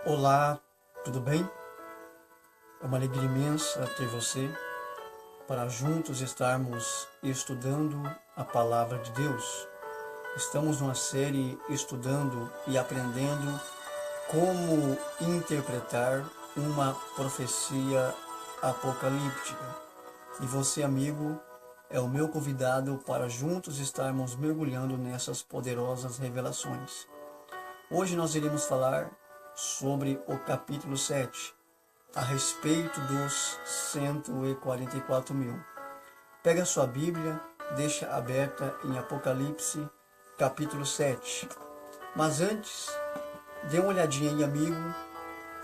Olá, tudo bem? É uma alegria imensa ter você para juntos estarmos estudando a Palavra de Deus. Estamos numa série estudando e aprendendo como interpretar uma profecia apocalíptica. E você, amigo, é o meu convidado para juntos estarmos mergulhando nessas poderosas revelações. Hoje nós iremos falar sobre o capítulo 7, a respeito dos 144 mil. Pega a sua Bíblia, deixa aberta em Apocalipse, capítulo 7. Mas antes, dê uma olhadinha aí, amigo,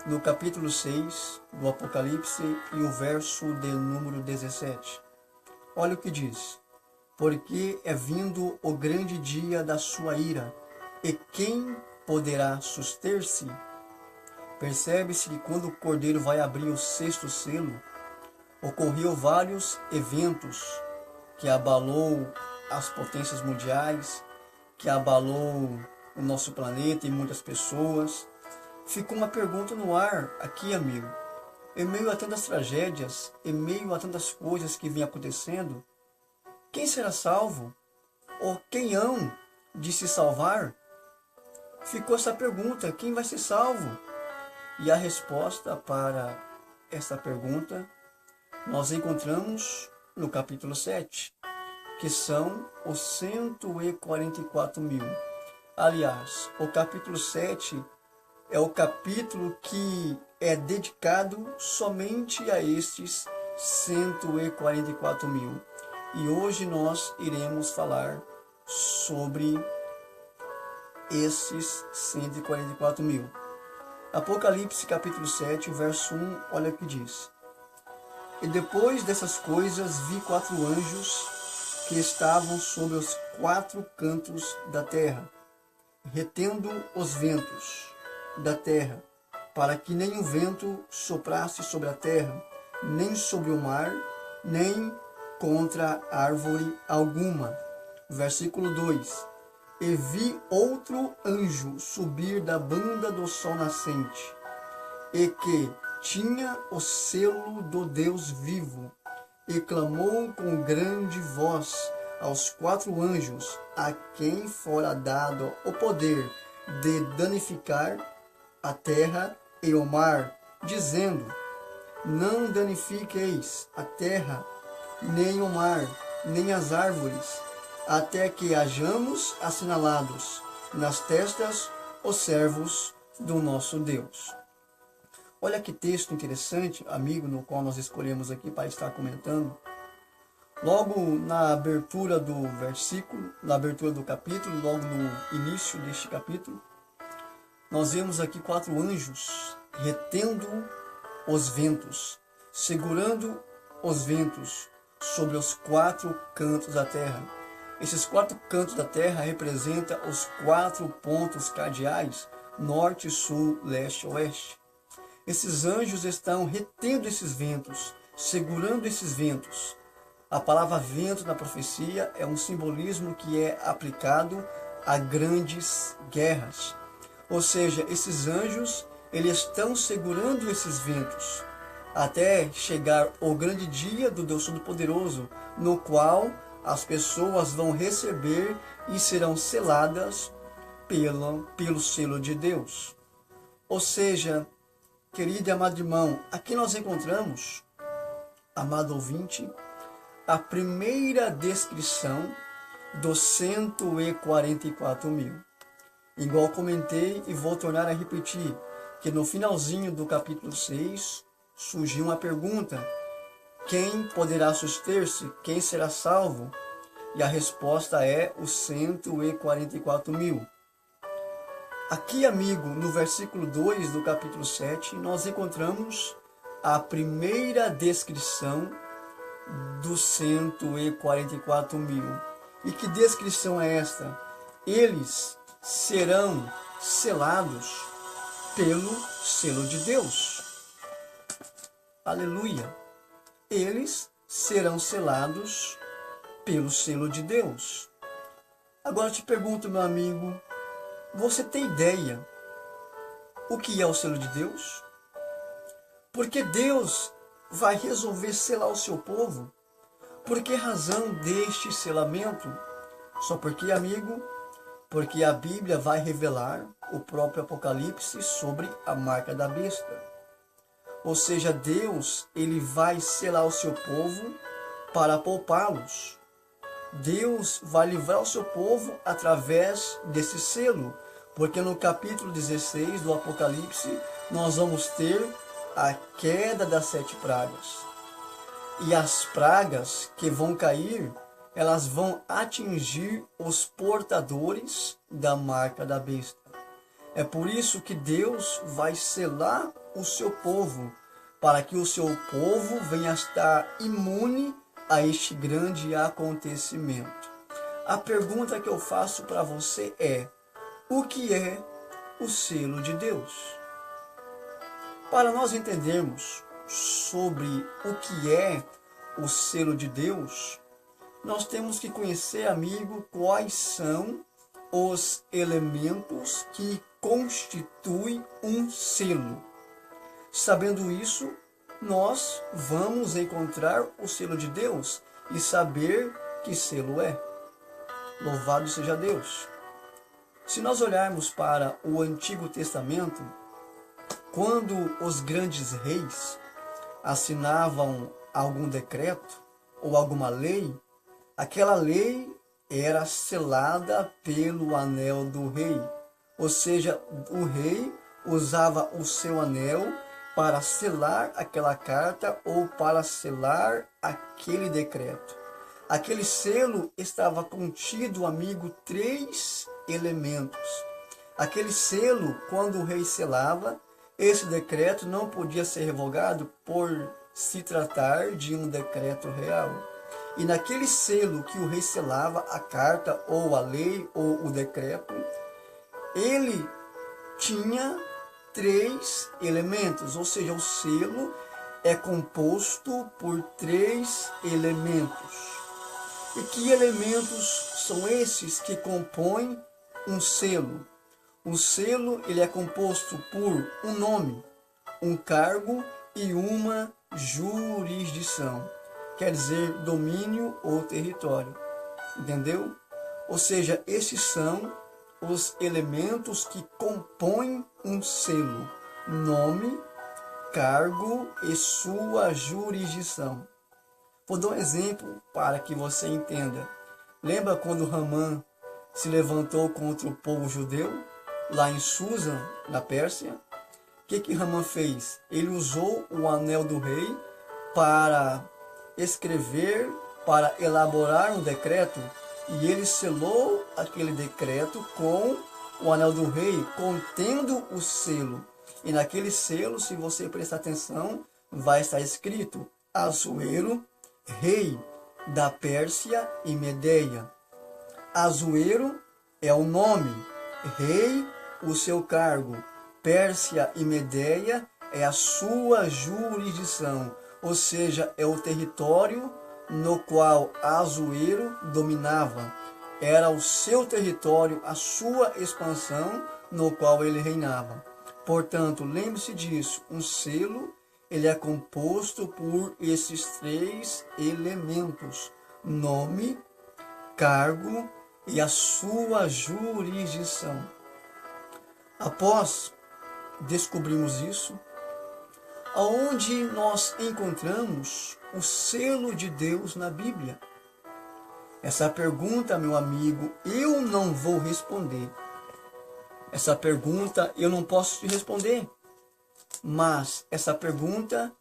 no capítulo 6 do Apocalipse e o verso de número 17. Olha o que diz: porque é vindo o grande dia da sua ira, e quem poderá suster-se? Percebe-se que quando o Cordeiro vai abrir o sexto selo, ocorreu vários eventos que abalou as potências mundiais, que abalou o nosso planeta e muitas pessoas. Ficou uma pergunta no ar aqui, amigo. Em meio a tantas tragédias, em meio a tantas coisas que vêm acontecendo, quem será salvo? Ou quem hão de se salvar? Ficou essa pergunta, quem vai ser salvo? E a resposta para essa pergunta nós encontramos no capítulo 7, que são os 144 mil. Aliás, o capítulo 7 é o capítulo que é dedicado somente a estes 144 mil. E hoje nós iremos falar sobre esses 144 mil. Apocalipse capítulo 7, verso 1, olha o que diz: e depois dessas coisas vi 4 anjos que estavam sobre os 4 cantos da terra, retendo os ventos da terra, para que nem o vento soprasse sobre a terra, nem sobre o mar, nem contra árvore alguma. Versículo 2: e vi outro anjo subir da banda do sol nascente, e que tinha o selo do Deus vivo, e clamou com grande voz aos 4 anjos, a quem fora dado o poder de danificar a terra e o mar, dizendo: não danifiqueis a terra, nem o mar, nem as árvores, até que hajamos assinalados nas testas os servos do nosso Deus. Olha que texto interessante, amigo, no qual nós escolhemos aqui para estar comentando. Logo na abertura do versículo, na abertura do capítulo, logo no início deste capítulo, nós vemos aqui 4 anjos retendo os ventos, segurando os ventos sobre os 4 cantos da terra. Esses 4 cantos da terra representam os 4 pontos cardeais: norte, sul, leste, oeste. Esses anjos estão retendo esses ventos, segurando esses ventos. A palavra vento na profecia é um simbolismo que é aplicado a grandes guerras. Ou seja, esses anjos, eles estão segurando esses ventos até chegar o grande dia do Deus Todo-Poderoso, no qual as pessoas vão receber e serão seladas pelo selo de Deus. Ou seja, querido e amado irmão, aqui nós encontramos, amado ouvinte, a primeira descrição dos 144 mil. Igual comentei e vou tornar a repetir, que no finalzinho do capítulo 6 surgiu uma pergunta: quem poderá suster-se? Quem será salvo? E a resposta é os 144 mil. Aqui, amigo, no versículo 2 do capítulo 7, nós encontramos a primeira descrição dos 144 mil. E que descrição é esta? Eles serão selados pelo selo de Deus. Aleluia! Eles serão selados pelo selo de Deus. Agora eu te pergunto, meu amigo, você tem ideia o que é o selo de Deus? Porque Deus vai resolver selar o seu povo? Por que razão deste selamento? Só porque, amigo, porque a Bíblia vai revelar o próprio Apocalipse sobre a marca da besta. Ou seja, Deus, ele vai selar o seu povo para poupá-los. Deus vai livrar o seu povo através desse selo, porque no capítulo 16 do Apocalipse nós vamos ter a queda das 7 pragas. E as pragas que vão cair, elas vão atingir os portadores da marca da besta. É por isso que Deus vai selar o seu povo, para que o seu povo venha a estar imune a este grande acontecimento. A pergunta que eu faço para você é: o que é o selo de Deus? Para nós entendermos sobre o que é o selo de Deus, nós temos que conhecer, amigo, quais são os elementos que constituem um selo. Sabendo isso, nós vamos encontrar o selo de Deus e saber que selo é. Louvado seja Deus! Se nós olharmos para o Antigo Testamento, quando os grandes reis assinavam algum decreto ou alguma lei, aquela lei era selada pelo anel do rei. Ou seja, o rei usava o seu anel para selar aquela carta ou para selar aquele decreto. Aquele selo estava contido, amigo, 3 elementos. Aquele selo, quando o rei selava, esse decreto não podia ser revogado por se tratar de um decreto real. E naquele selo que o rei selava, a carta ou a lei ou o decreto, ele tinha 3 elementos, ou seja, o selo é composto por 3 elementos. E que elementos são esses que compõem um selo? Um selo, ele é composto por um nome, um cargo e uma jurisdição. Quer dizer, domínio ou território. Entendeu? Ou seja, esses são os elementos que compõem um selo: nome, cargo e sua jurisdição. Vou dar um exemplo para que você entenda. Lembra quando Ramã se levantou contra o povo judeu, lá em Susa, na Pérsia? O que Ramã fez? Ele usou o anel do rei para escrever, para elaborar um decreto, e ele selou aquele decreto com o anel do rei, contendo o selo. E naquele selo, se você prestar atenção, vai estar escrito: Assuero, rei da Pérsia e Medeia. Assuero é o nome, rei o seu cargo, Pérsia e Medeia é a sua jurisdição, ou seja, é o território no qual Assuero dominava. Era o seu território, a sua expansão no qual ele reinava. Portanto, lembre-se disso, um selo, ele é composto por esses 3 elementos: nome, cargo e a sua jurisdição. Após descobrirmos isso, aonde nós encontramos o selo de Deus na Bíblia? Essa pergunta, meu amigo, eu não vou responder. Essa pergunta eu não posso te responder. Mas essa pergunta,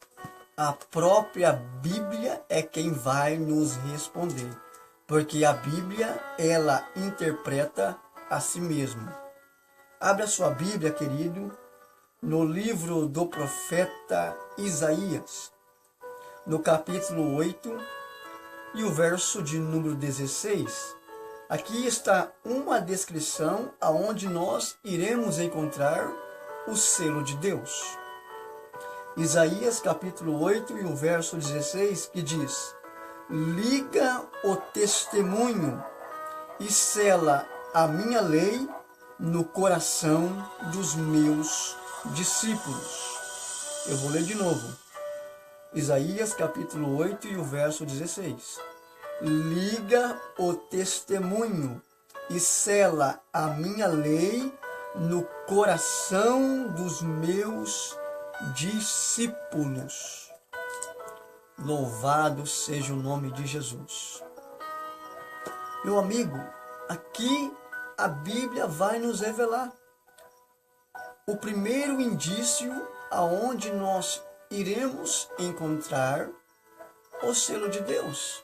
a própria Bíblia é quem vai nos responder. Porque a Bíblia, ela interpreta a si mesma. Abra sua Bíblia, querido, no livro do profeta Isaías, no capítulo 8 e o verso de número 16. Aqui está uma descrição aonde nós iremos encontrar o selo de Deus. Isaías capítulo 8 e o verso 16, que diz: liga o testemunho e sela a minha lei no coração dos meus discípulos. Eu vou ler de novo. Isaías capítulo 8 e o verso 16. Liga o testemunho e sela a minha lei no coração dos meus discípulos. Louvado seja o nome de Jesus. Meu amigo, aqui a Bíblia vai nos revelar o primeiro indício aonde nós iremos encontrar o selo de Deus.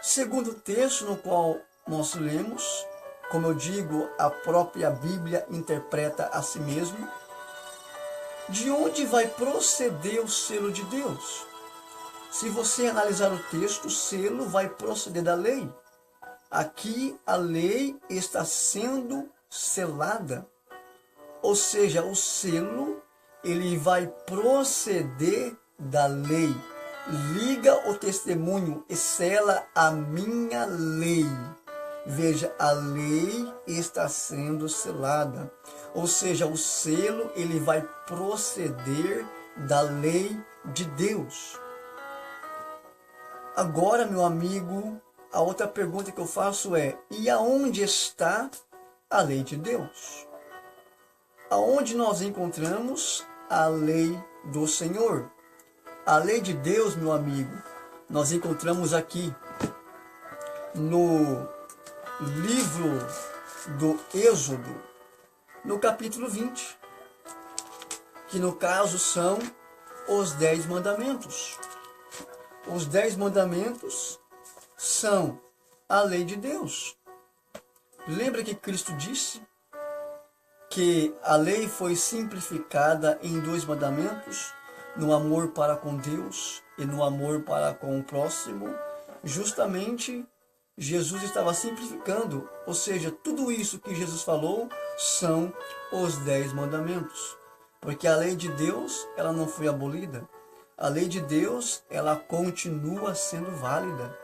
Segundo o texto no qual nós lemos, como eu digo, a própria Bíblia interpreta a si mesmo. De onde vai proceder o selo de Deus? Se você analisar o texto, o selo vai proceder da lei. Aqui a lei está sendo selada. Ou seja, o selo, ele vai proceder da lei. Liga o testemunho e sela a minha lei. Veja, a lei está sendo selada. Ou seja, o selo, ele vai proceder da lei de Deus. Agora, meu amigo, a outra pergunta que eu faço é: e aonde está a lei de Deus? Aonde nós encontramos a lei do Senhor? A lei de Deus, meu amigo, nós encontramos aqui no livro do Êxodo, no capítulo 20, que no caso são os 10 mandamentos. Os 10 mandamentos são a lei de Deus. Lembra que Cristo disse que a lei foi simplificada em 2 mandamentos, no amor para com Deus e no amor para com o próximo? Justamente Jesus estava simplificando, ou seja, tudo isso que Jesus falou são os 10 mandamentos. Porque a lei de Deus, ela não foi abolida. A lei de Deus, ela continua sendo válida.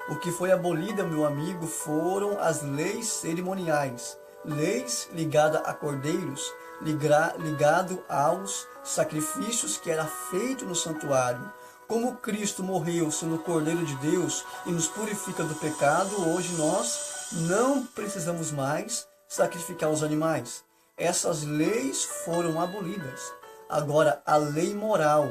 O que foi abolida, meu amigo, foram as leis cerimoniais. Leis ligadas a cordeiros, ligado aos sacrifícios que era feito no santuário. Como Cristo morreu sendo o Cordeiro de Deus e nos purifica do pecado, hoje nós não precisamos mais sacrificar os animais. Essas leis foram abolidas. Agora, a lei moral,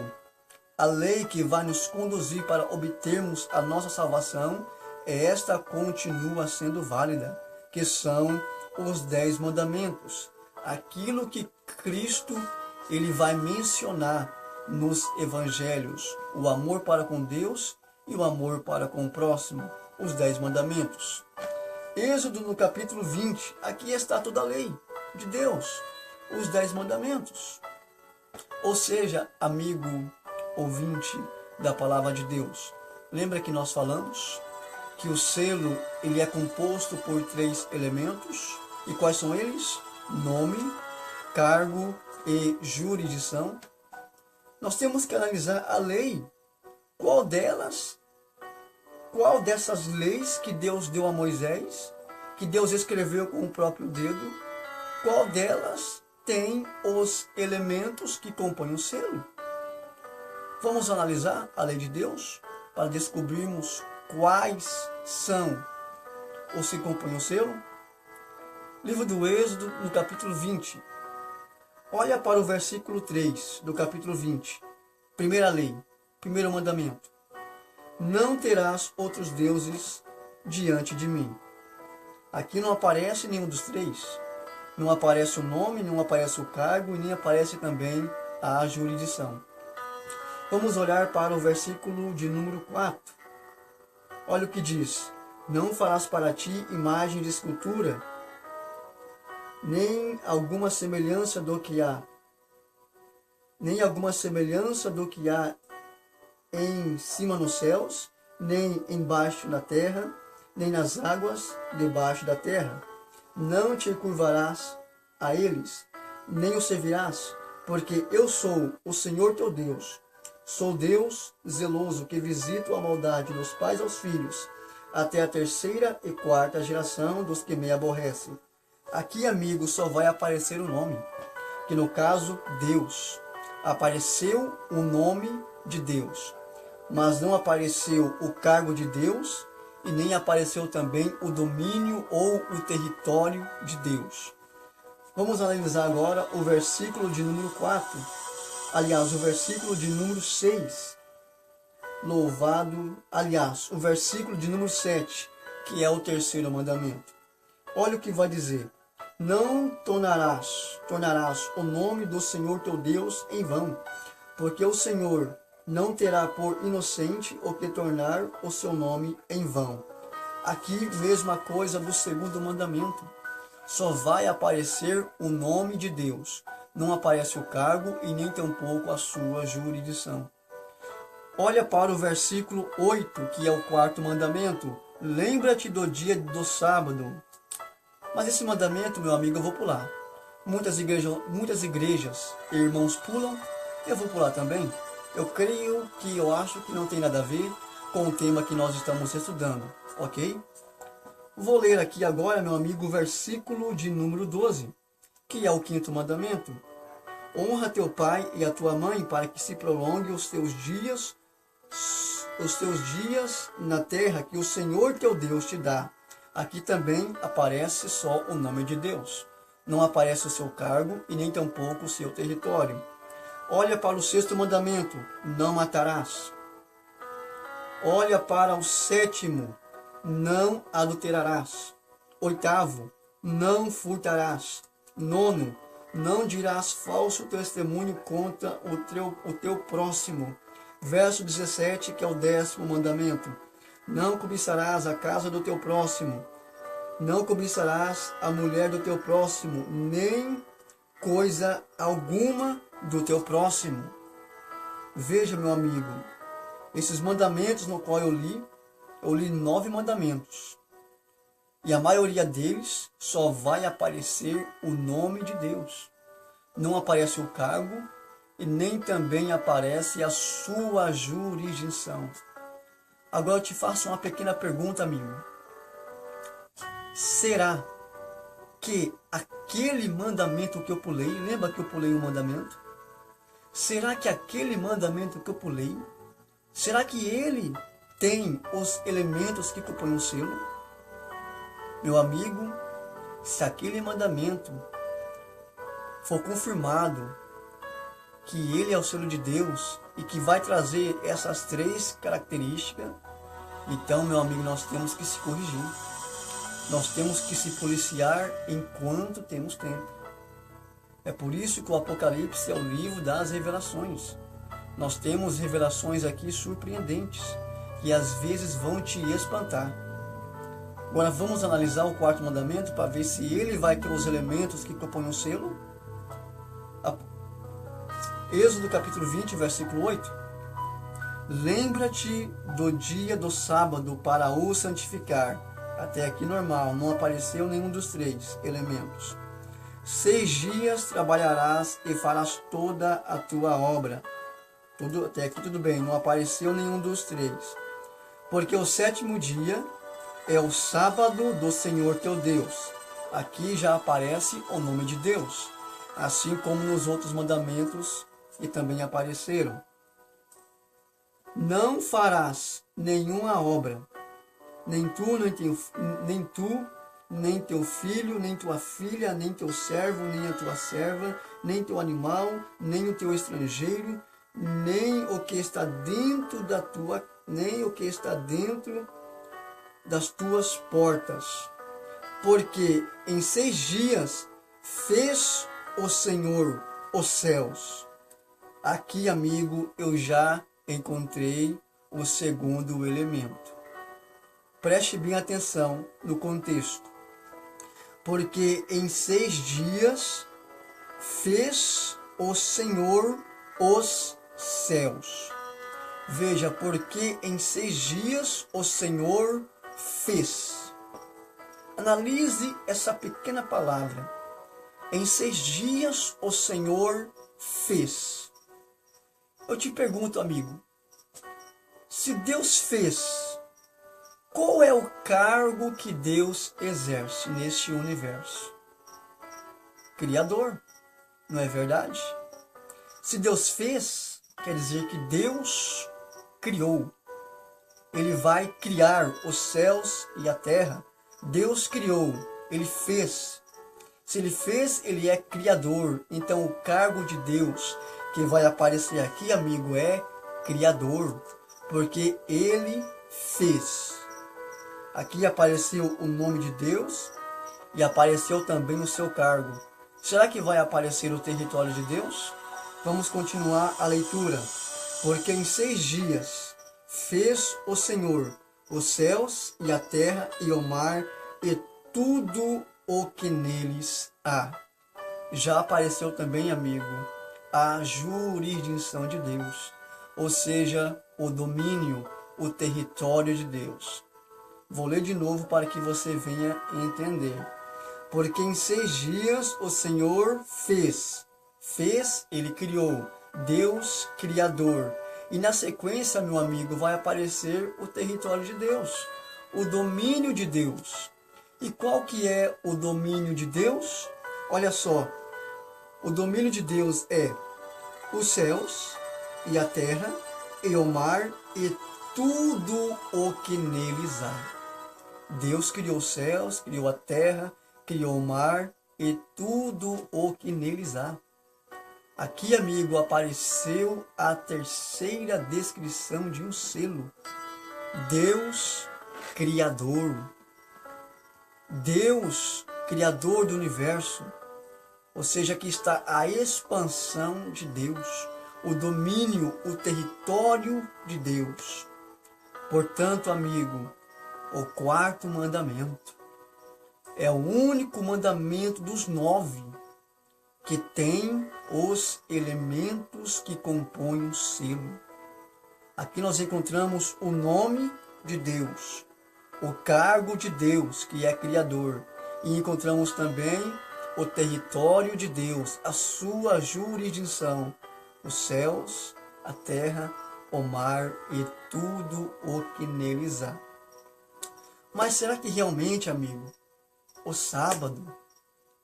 a lei que vai nos conduzir para obtermos a nossa salvação, esta continua sendo válida, que são os 10 mandamentos. Aquilo que Cristo ele vai mencionar nos evangelhos, o amor para com Deus e o amor para com o próximo, os 10 mandamentos. Êxodo no capítulo 20, aqui está toda a lei de Deus, os 10 mandamentos. Ou seja, amigo ouvinte da palavra de Deus, lembra que nós falamos que o selo ele é composto por 3 elementos, e quais são eles? Nome, cargo e jurisdição. Nós temos que analisar a lei. Qual dessas leis que Deus deu a Moisés, que Deus escreveu com o próprio dedo, qual delas tem os elementos que compõem o selo? Vamos analisar a lei de Deus para descobrirmos quais são os que compõem o selo. Livro do Êxodo, no capítulo 20. Olha para o versículo 3 do capítulo 20. Primeira lei, primeiro mandamento. Não terás outros deuses diante de mim. Aqui não aparece nenhum dos 3. Não aparece o nome, não aparece o cargo e nem aparece também a jurisdição. Vamos olhar para o versículo de número 4. Olha o que diz: não farás para ti imagem de escultura, nem alguma semelhança do que há em cima nos céus, nem embaixo na terra, nem nas águas debaixo da terra. Não te curvarás a eles, nem os servirás, porque eu sou o Senhor teu Deus. Sou Deus zeloso, que visito a maldade dos pais aos filhos, até a 3ª e 4ª geração dos que me aborrecem. Aqui, amigo, só vai aparecer o nome. que no caso Deus, apareceu o nome de Deus, mas não apareceu o cargo de Deus e nem apareceu também o domínio ou o território de Deus. Vamos analisar agora o versículo de número 4, aliás, o versículo de número 6. O versículo de número 7, que é o terceiro mandamento. Olha o que vai dizer: não tornarás o nome do Senhor teu Deus em vão, porque o Senhor não terá por inocente o que tornar o seu nome em vão. Aqui, mesma coisa do segundo mandamento. Só vai aparecer o nome de Deus. Não aparece o cargo e nem tampouco a sua jurisdição. Olha para o versículo 8, que é o quarto mandamento. Lembra-te do dia do sábado. Mas esse mandamento, meu amigo, eu vou pular. Muitas igrejas, irmãos pulam, eu vou pular também. Eu acho que não tem nada a ver com o tema que nós estamos estudando, ok? Vou ler aqui agora, meu amigo, o versículo de número 12, que é o quinto mandamento. Honra teu pai e a tua mãe para que se prolongue os teus dias na terra que o Senhor teu Deus te dá. Aqui também aparece só o nome de Deus. Não aparece o seu cargo e nem tampouco o seu território. Olha para o sexto mandamento, não matarás. Olha para o sétimo, não adulterarás. Oitavo, não furtarás. Nono, não dirás falso testemunho contra o teu próximo. Verso 17, que é o 10º mandamento. Não cobiçarás a casa do teu próximo. Não cobiçarás a mulher do teu próximo, nem coisa alguma do teu próximo. Veja, meu amigo, esses mandamentos no qual eu li 9 mandamentos. E a maioria deles só vai aparecer o nome de Deus. Não aparece o cargo e nem também aparece a sua jurisdição. Agora eu te faço uma pequena pergunta, amigo. Será que aquele mandamento que eu pulei, lembra que eu pulei um mandamento? Será que aquele mandamento que eu pulei, será que ele tem os elementos que compõem o selo? Meu amigo, se aquele mandamento for confirmado que ele é o selo de Deus e que vai trazer essas 3 características, então, meu amigo, nós temos que se corrigir. Nós temos que se policiar enquanto temos tempo. É por isso que o Apocalipse é o livro das revelações. Nós temos revelações aqui surpreendentes, que às vezes vão te espantar. Agora vamos analisar o quarto mandamento para ver se ele vai ter os elementos que compõem o selo. Êxodo capítulo 20, versículo 8. Lembra-te do dia do sábado para o santificar. Até aqui normal, não apareceu nenhum dos 3 elementos. 6 dias trabalharás e farás toda a tua obra. Até aqui tudo bem, não apareceu nenhum dos 3. Porque o 7º dia é o sábado do Senhor teu Deus. Aqui já aparece o nome de Deus, assim como nos outros mandamentos que também apareceram. Não farás nenhuma obra, nem tu, nem teu filho, nem tua filha, nem teu servo, nem a tua serva, nem teu animal, nem o teu estrangeiro, nem o que está dentro das tuas portas. Porque em 6 dias fez o Senhor os céus. Aqui, amigo, eu já encontrei o segundo elemento. Preste bem atenção no contexto. Porque em 6 dias fez o Senhor os céus. Veja, porque em 6 dias o Senhor fez. Analise essa pequena palavra. Em 6 dias o Senhor fez. Eu te pergunto, amigo, se Deus fez, qual é o cargo que Deus exerce neste universo? Criador. Não é verdade? Se Deus fez, quer dizer que Deus criou. Ele vai criar os céus e a terra. Deus criou, Ele fez. Se Ele fez, Ele é criador. Então o cargo de Deus que vai aparecer aqui, amigo, é criador. Porque Ele fez. Aqui apareceu o nome de Deus e apareceu também o seu cargo. Será que vai aparecer o território de Deus? Vamos continuar a leitura. Porque em 6 dias fez o Senhor os céus e a terra e o mar e tudo o que neles há. Já apareceu também, amigo, a jurisdição de Deus, ou seja, o domínio, o território de Deus. Vou ler de novo para que você venha entender. Porque em 6 dias o Senhor fez, Ele criou, Deus criador. E na sequência, meu amigo, vai aparecer o território de Deus, o domínio de Deus. E qual que é o domínio de Deus? Olha só, o domínio de Deus é os céus e a terra e o mar e tudo o que neles há. Deus criou os céus, criou a terra, criou o mar e tudo o que neles há. Aqui, amigo, apareceu a terceira descrição de um selo. Deus Criador. Deus Criador do universo. Ou seja, aqui está a expansão de Deus, o domínio, o território de Deus. Portanto, amigo, o 4º mandamento é o único mandamento dos 9 que tem os elementos que compõem o selo. Aqui nós encontramos o nome de Deus, o cargo de Deus, que é Criador, e encontramos também o território de Deus, a sua jurisdição, os céus, a terra, o mar e tudo o que neles há. Mas será que realmente, amigo, o sábado,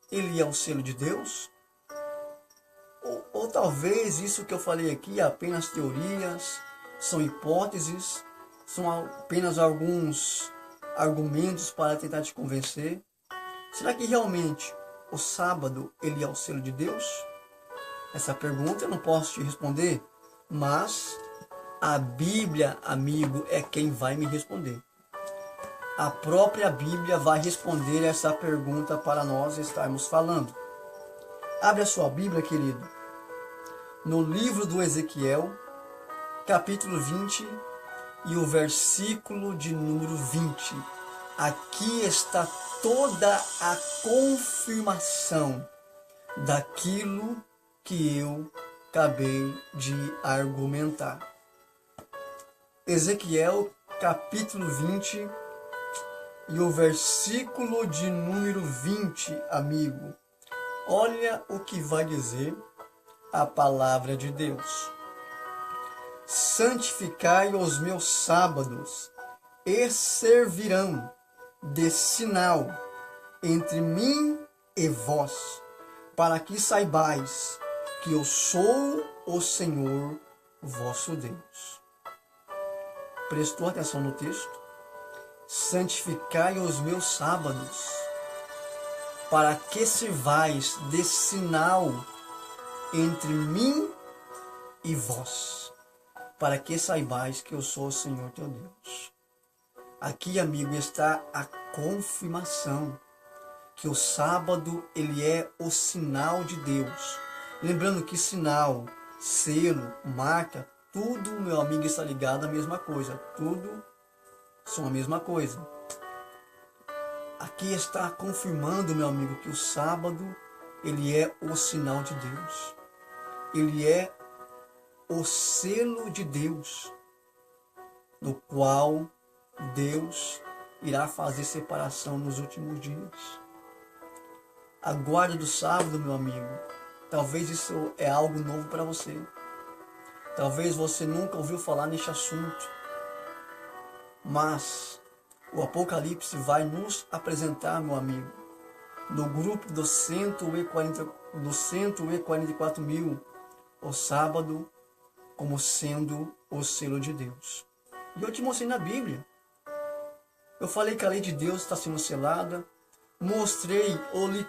ele é o selo de Deus? Ou talvez isso que eu falei aqui é apenas teorias, são hipóteses, são apenas alguns argumentos para tentar te convencer. Será que realmente o sábado ele é o selo de Deus? Essa pergunta eu não posso te responder, mas a Bíblia, amigo, é quem vai me responder. A própria Bíblia vai responder essa pergunta para nós estarmos falando. Abre a sua Bíblia, querido, no livro do Ezequiel, capítulo 20 e o versículo de número 20. Aqui está toda a confirmação daquilo que eu acabei de argumentar. Ezequiel, capítulo 20 e o versículo de número 20, amigo. Olha o que vai dizer a palavra de Deus. Santificai os meus sábados e servirão de sinal entre mim e vós, para que saibais que eu sou o Senhor vosso Deus. Prestou atenção no texto? Santificai os meus sábados, para que sirvais de sinal entre mim e vós, para que saibais que eu sou o Senhor teu Deus. Aqui, amigo, está a confirmação que o sábado ele é o sinal de Deus. Lembrando que sinal, selo, marca, tudo, meu amigo, está ligado à mesma coisa. Tudo são a mesma coisa. Aqui está confirmando, meu amigo, que o sábado ele é o sinal de Deus. Ele é o selo de Deus, no qual Deus irá fazer separação nos últimos dias. A guarda do sábado, meu amigo, talvez isso é algo novo para você. Talvez você nunca ouviu falar neste assunto. Mas o Apocalipse vai nos apresentar, meu amigo, do grupo dos 144 mil, o sábado como sendo o selo de Deus. E eu te mostrei na Bíblia. Eu falei que a lei de Deus está sendo selada. Mostrei, eu li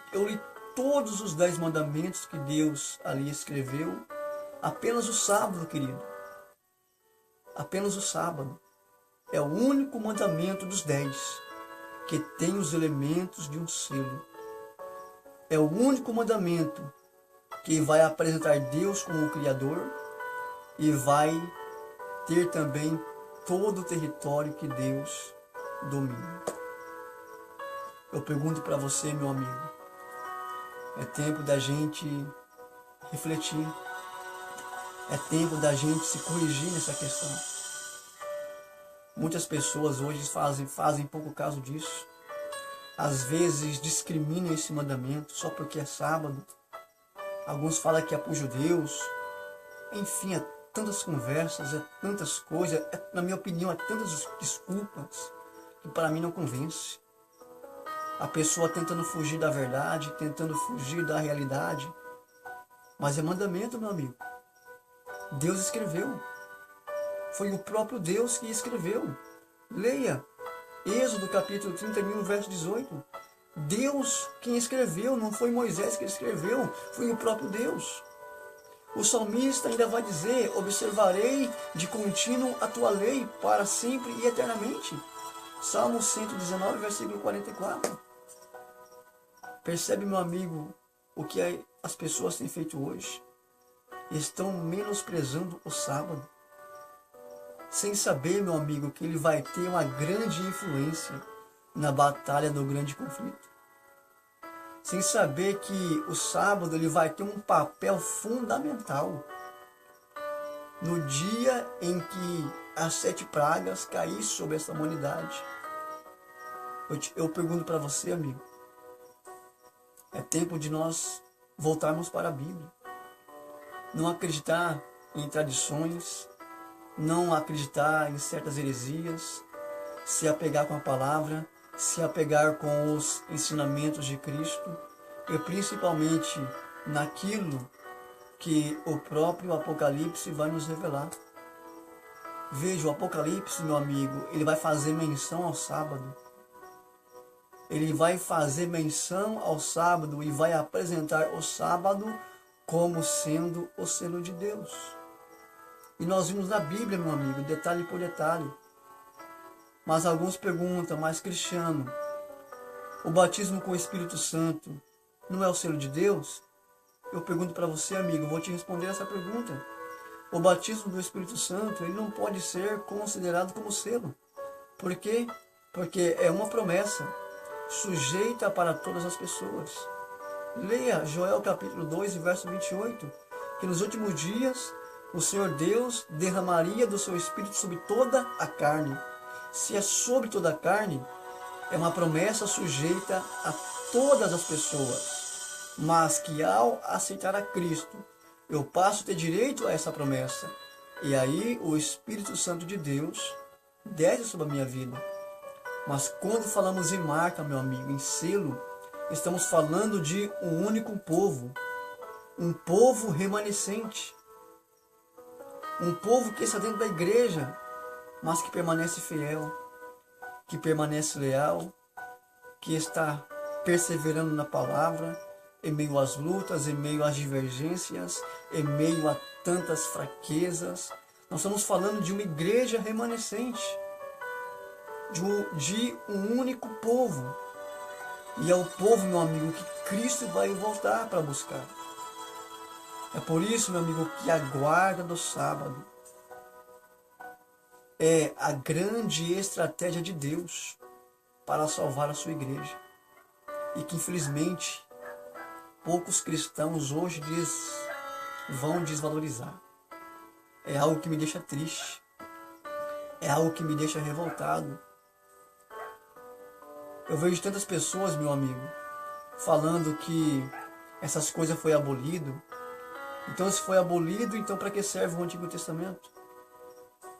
todos os 10 mandamentos que Deus ali escreveu. Apenas o sábado, querido. Apenas o sábado. É o único mandamento dos 10 que tem os elementos de um selo. É o único mandamento que vai apresentar Deus como o Criador e vai ter também todo o território que Deus domina. Eu pergunto para você, meu amigo, é tempo da gente refletir, é tempo da gente se corrigir nessa questão. Muitas pessoas hoje fazem pouco caso disso. Às vezes discriminam esse mandamento só porque é sábado. Alguns falam que é para os judeus. Enfim, é tantas conversas, é tantas coisas, na minha opinião, é tantas desculpas que para mim não convence. A pessoa tentando fugir da verdade, tentando fugir da realidade. Mas é mandamento, meu amigo. Deus escreveu. Foi o próprio Deus que escreveu. Leia Êxodo capítulo 31, verso 18. Deus quem escreveu, não foi Moisés que escreveu, foi o próprio Deus. O salmista ainda vai dizer: observarei de contínuo a tua lei para sempre e eternamente. Salmo 119, versículo 44. Percebe, meu amigo, o que as pessoas têm feito hoje? Estão menosprezando o sábado, sem saber, meu amigo, que ele vai ter uma grande influência na batalha do grande conflito. Sem saber que o sábado ele vai ter um papel fundamental no dia em que as 7 pragas caírem sobre essa humanidade. Eu pergunto para você, amigo, é tempo de nós voltarmos para a Bíblia. Não acreditar em tradições, não acreditar em certas heresias, se apegar com a palavra, se apegar com os ensinamentos de Cristo e principalmente naquilo que o próprio Apocalipse vai nos revelar. Veja, o Apocalipse, meu amigo, ele vai fazer menção ao sábado. Ele vai fazer menção ao sábado e vai apresentar o sábado como sendo o selo de Deus. E nós vimos na Bíblia, meu amigo, detalhe por detalhe. Mas alguns perguntam: mas Cristiano, o batismo com o Espírito Santo não é o selo de Deus? Eu pergunto para você, amigo, vou te responder essa pergunta. O batismo do Espírito Santo ele não pode ser considerado como selo. Por quê? Porque é uma promessa sujeita para todas as pessoas. Leia Joel capítulo 2, verso 28, que nos últimos dias o Senhor Deus derramaria do seu Espírito sobre toda a carne. Se é sobre toda a carne, é uma promessa sujeita a todas as pessoas, mas que ao aceitar a Cristo, eu passo a ter direito a essa promessa. E aí o Espírito Santo de Deus desce sobre a minha vida. Mas quando falamos em marca, meu amigo, em selo, estamos falando de um único povo, um povo remanescente, um povo que está dentro da igreja, mas que permanece fiel, que permanece leal, que está perseverando na palavra, em meio às lutas, em meio às divergências, em meio a tantas fraquezas. Nós estamos falando de uma igreja remanescente, de um único povo. E é o povo, meu amigo, que Cristo vai voltar para buscar. É por isso, meu amigo, que a guarda do sábado é a grande estratégia de Deus para salvar a sua igreja. E que, infelizmente, poucos cristãos hoje vão desvalorizar. É algo que me deixa triste. É algo que me deixa revoltado. Eu vejo tantas pessoas, meu amigo, falando que essas coisas foi abolido. Então, se foi abolido, então para que serve o Antigo Testamento?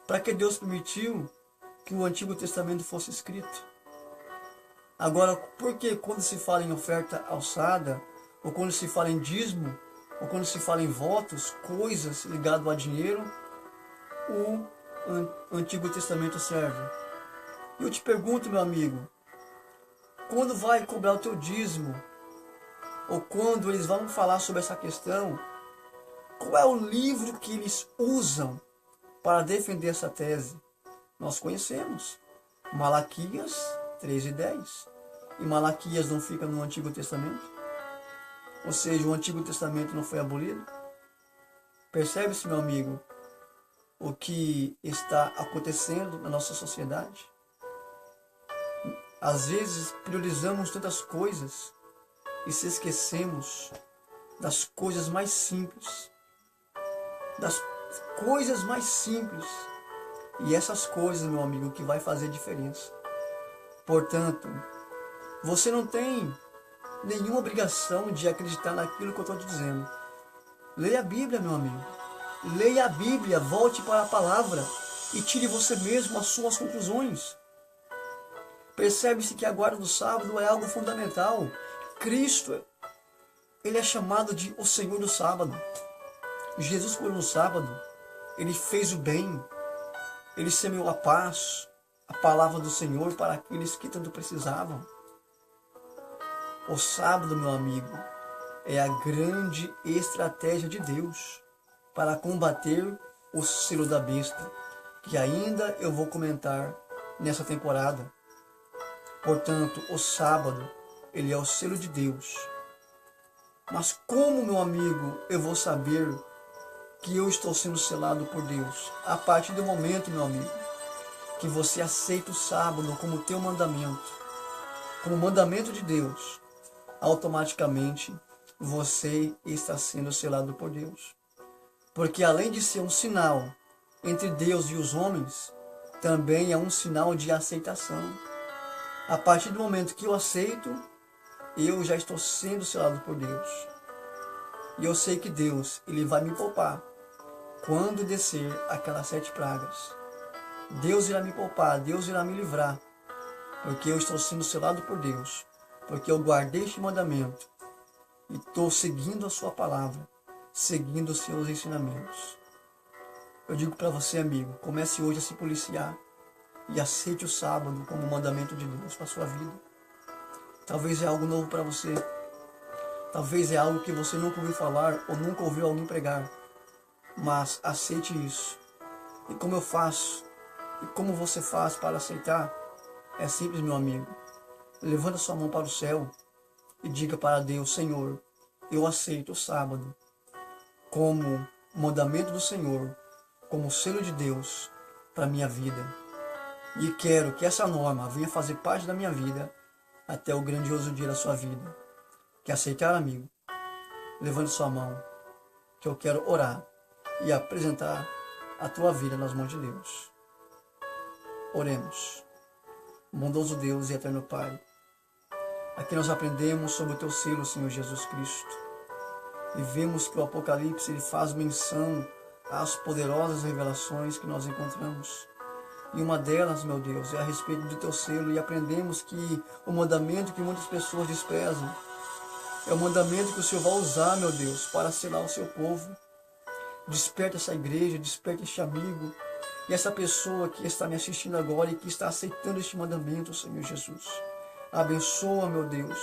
Para que Deus permitiu que o Antigo Testamento fosse escrito? Agora, por que quando se fala em oferta alçada, ou quando se fala em dízimo, ou quando se fala em votos, coisas ligadas a dinheiro, o Antigo Testamento serve? E eu te pergunto, meu amigo, quando vai cobrar o teu dízimo, ou quando eles vão falar sobre essa questão, qual é o livro que eles usam para defender essa tese? Nós conhecemos Malaquias 3:10. E Malaquias não fica no Antigo Testamento? Ou seja, o Antigo Testamento não foi abolido? Percebe-se, meu amigo, o que está acontecendo na nossa sociedade? Às vezes priorizamos tantas coisas e se esquecemos das coisas mais simples. Das coisas mais simples. E essas coisas, meu amigo, que vai fazer diferença. Portanto, você não tem nenhuma obrigação de acreditar naquilo que eu estou te dizendo. Leia a Bíblia, meu amigo. Leia a Bíblia, volte para a palavra e tire você mesmo as suas conclusões. Percebe-se que a guarda do sábado é algo fundamental. Cristo, ele é chamado de o Senhor do sábado. Jesus, por no sábado, ele fez o bem, ele semeou a paz, a palavra do Senhor para aqueles que tanto precisavam. O sábado, meu amigo, é a grande estratégia de Deus para combater o selo da besta, que ainda eu vou comentar nessa temporada. Portanto, o sábado, ele é o selo de Deus. Mas como, meu amigo, eu vou saber que eu estou sendo selado por Deus? A partir do momento, meu amigo, que você aceita o sábado como teu mandamento, como mandamento de Deus, automaticamente você está sendo selado por Deus. Porque além de ser um sinal entre Deus e os homens, também é um sinal de aceitação. A partir do momento que eu aceito, eu já estou sendo selado por Deus. E eu sei que Deus, ele vai me poupar quando descer aquelas 7 pragas. Deus irá me poupar, Deus irá me livrar, porque eu estou sendo selado por Deus, porque eu guardei este mandamento e estou seguindo a sua palavra, seguindo os seus ensinamentos. Eu digo para você, amigo, comece hoje a se policiar e aceite o sábado como mandamento de Deus para a sua vida. Talvez é algo novo para você. Talvez é algo que você nunca ouviu falar ou nunca ouviu alguém pregar. Mas aceite isso. E como eu faço? E como você faz para aceitar? É simples, meu amigo. Levanta sua mão para o céu e diga para Deus: Senhor, eu aceito o sábado como mandamento do Senhor, como selo de Deus para a minha vida. E quero que essa norma venha fazer parte da minha vida até o grandioso dia da sua vida. Quer aceitar, amigo? Levante sua mão, que eu quero orar e apresentar a tua vida nas mãos de Deus. Oremos. Bondoso Deus e eterno Pai, aqui nós aprendemos sobre o teu selo, Senhor Jesus Cristo. E vemos que o Apocalipse ele faz menção às poderosas revelações que nós encontramos. E uma delas, meu Deus, é a respeito do teu selo. E aprendemos que o mandamento que muitas pessoas desprezam é o mandamento que o Senhor vai usar, meu Deus, para selar o seu povo. Desperta essa igreja, desperta este amigo e essa pessoa que está me assistindo agora e que está aceitando este mandamento, Senhor Jesus. Abençoa, meu Deus.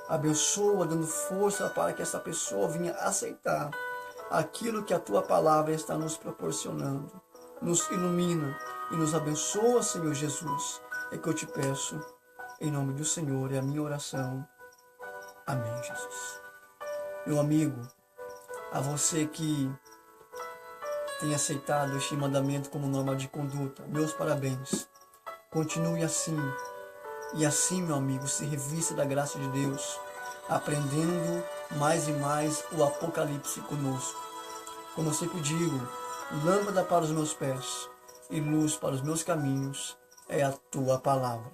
Abençoa, dando força para que essa pessoa venha aceitar aquilo que a tua palavra está nos proporcionando. Nos ilumina e nos abençoa, Senhor Jesus. É que eu te peço, em nome do Senhor, é a minha oração. Amém, Jesus. Meu amigo, a você que tem aceitado este mandamento como norma de conduta, meus parabéns. Continue assim. E assim, meu amigo, se revista da graça de Deus, aprendendo mais e mais o Apocalipse conosco. Como eu sempre digo, lâmpada para os meus pés e luz para os meus caminhos é a tua palavra.